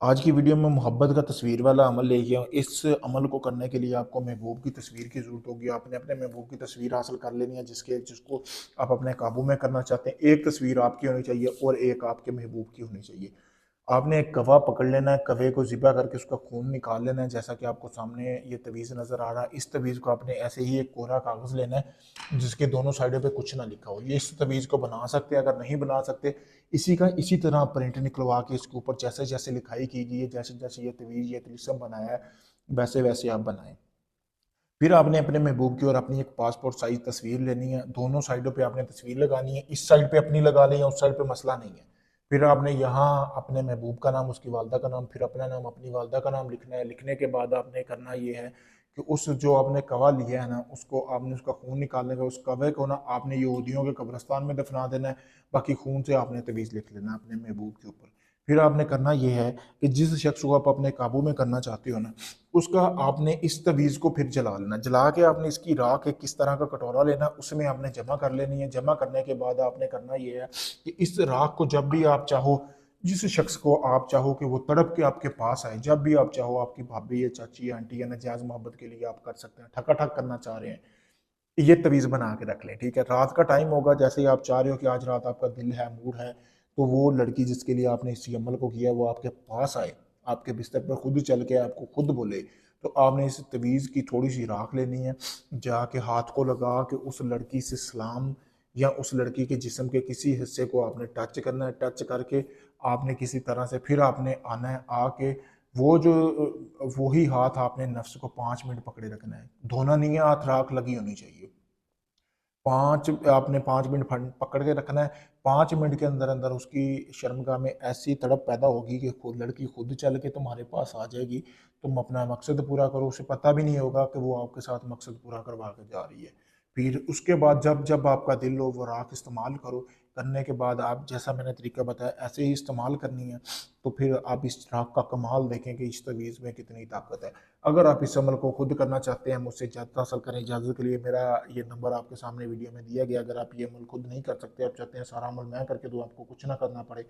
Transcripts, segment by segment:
आज की वीडियो में मोहब्बत का तस्वीर वाला अमल लेके आया हूँ। इस अमल को करने के लिए आपको महबूब की तस्वीर की ज़रूरत होगी। आपने अपने महबूब की तस्वीर हासिल कर लेनी है जिसको आप अपने काबू में करना चाहते हैं। एक तस्वीर आपकी होनी चाहिए और एक आपके महबूब की होनी चाहिए। आपने एक कवा पकड़ लेना है, कवे को ज़िबा करके उसका खून निकाल लेना है, जैसा कि आपको सामने ये तवीज़ नज़र आ रहा है। इस तवीज़ को आपने ऐसे ही एक कोरा कागज़ लेना है जिसके दोनों साइडों पे कुछ ना लिखा हो। ये इस तवीज़ को बना सकते हैं, अगर नहीं बना सकते इसी तरह प्रिंट निकलवा के इसके ऊपर जैसे जैसे लिखाई की गई है, जैसे जैसे ये तवीज़ ये तिलिस्म बनाया है, वैसे वैसे आप बनाएं। फिर आपने अपने महबूब की और अपनी एक पासपोर्ट साइज तस्वीर लेनी है। दोनों साइडों पे आपने तस्वीर लगानी है। इस साइड पे अपनी लगा लें या उस साइड पे मसला नहीं है। फिर आपने यहाँ अपने महबूब का नाम, उसकी वालदा का नाम, फिर अपना नाम, अपनी वालदा का नाम लिखना है। लिखने के बाद आपने करना ये है कि उस जो आपने कवा लिया है ना, उसको आपने उसका खून निकालने का, उस कवे को ना आपने यहूदियों के कब्रिस्तान में दफना देना है। बाकी खून से आपने तवीज़ लिख लेना है अपने महबूब के ऊपर। फिर आपने करना ये है कि जिस शख्स को आप अपने काबू में करना चाहते हो ना, उसका आपने इस तवीज़ को फिर जला लेना। जला के आपने इसकी राख एक किस तरह का कटोरा लेना, उसमें आपने जमा कर लेनी है। जमा करने के बाद आपने करना ये है कि इस राख को जब भी आप चाहो, जिस शख्स को आप चाहो कि वो तड़प के आपके पास आए, जब भी आप चाहो, आपकी भाभी या चाची या आंटी या नजायज़ मोहब्बत के लिए आप कर सकते हैं। ठकाठक करना चाह रहे हैं, ये तवीज़ बना के रख लें, ठीक है। रात का टाइम होगा, जैसे ही आप चाह रहे हो कि आज रात आपका दिल है, मूड है, तो वो लड़की जिसके लिए आपने इस अमल को किया वो आपके पास आए, आपके बिस्तर पर खुद चल के आपको खुद बोले, तो आपने इस तवीज़ की थोड़ी सी राख लेनी है। जाके हाथ को लगा के उस लड़की से सलाम या उस लड़की के जिस्म के किसी हिस्से को आपने टच करना है। टच करके आपने किसी तरह से फिर आपने आना है, आके वो जो वही हाथ आपने नफ्स को 5 मिनट पकड़े रखना है। धोना नहीं है, हाथ, राख लगी होनी चाहिए। 5 मिनट पकड़ के रखना है। 5 मिनट के अंदर अंदर उसकी शर्मगाह में ऐसी तड़प पैदा होगी कि खुद लड़की खुद चल के तुम्हारे पास आ जाएगी। तुम अपना मकसद पूरा करो, उसे पता भी नहीं होगा कि वो आपके साथ मकसद पूरा करवा के जा रही है। फिर उसके बाद जब जब आपका दिल हो वो राख इस्तेमाल करो। करने के बाद आप जैसा मैंने तरीका बताया ऐसे ही इस्तेमाल करनी है। तो फिर आप इस राख का कमाल देखें कि इस तवीज़ में कितनी ताकत है। अगर आप इस अमल को खुद करना चाहते हैं, मुझसे इजाज़त हासिल करें। इजाज़त के लिए मेरा ये नंबर आपके सामने वीडियो में दिया गया। अगर आप ये अमल खुद नहीं कर सकते, आप चाहते हैं सारा अमल मैं करके दूँ, आपको कुछ ना करना पड़े,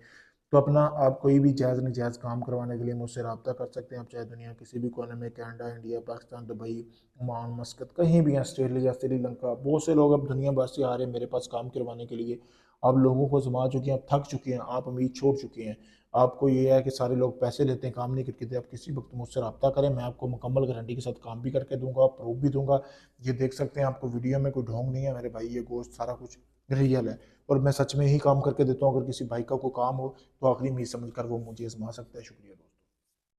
तो अपना आप कोई भी जायज़ नाजायज़ काम करवाने के लिए मुझसे रब्ता कर सकते हैं। आप चाहे दुनिया किसी भी कोने में, Canada, India, Pakistan, Dubai, Oman, मस्कत, कहीं भी हैं, ऑस्ट्रेलिया, श्रीलंका, बहुत से लोग अब दुनिया भर से आ रहे हैं मेरे पास काम करवाने के लिए। आप लोगों को आज़मा चुके हैं, आप थक चुके हैं, आप उम्मीद छोड़ चुके हैं। आपको ये है कि सारे लोग पैसे लेते हैं, काम नहीं करके देते। आप किसी वक्त मुझसे रब्ता करें, मैं आपको मुकम्मल गारंटी के साथ काम भी करके दूंगा, प्रूफ भी दूंगा। ये देख सकते हैं, आपको वीडियो में कोई ढोंग नहीं है मेरे भाई, ये गोश्त सारा कुछ रियल है और मैं सच में ही काम करके देता हूँ। अगर किसी भाई का कोई काम हो तो आखिरी उम्मीद समझ कर वो मुझे आजमा सकता है। शुक्रिया दोस्तों।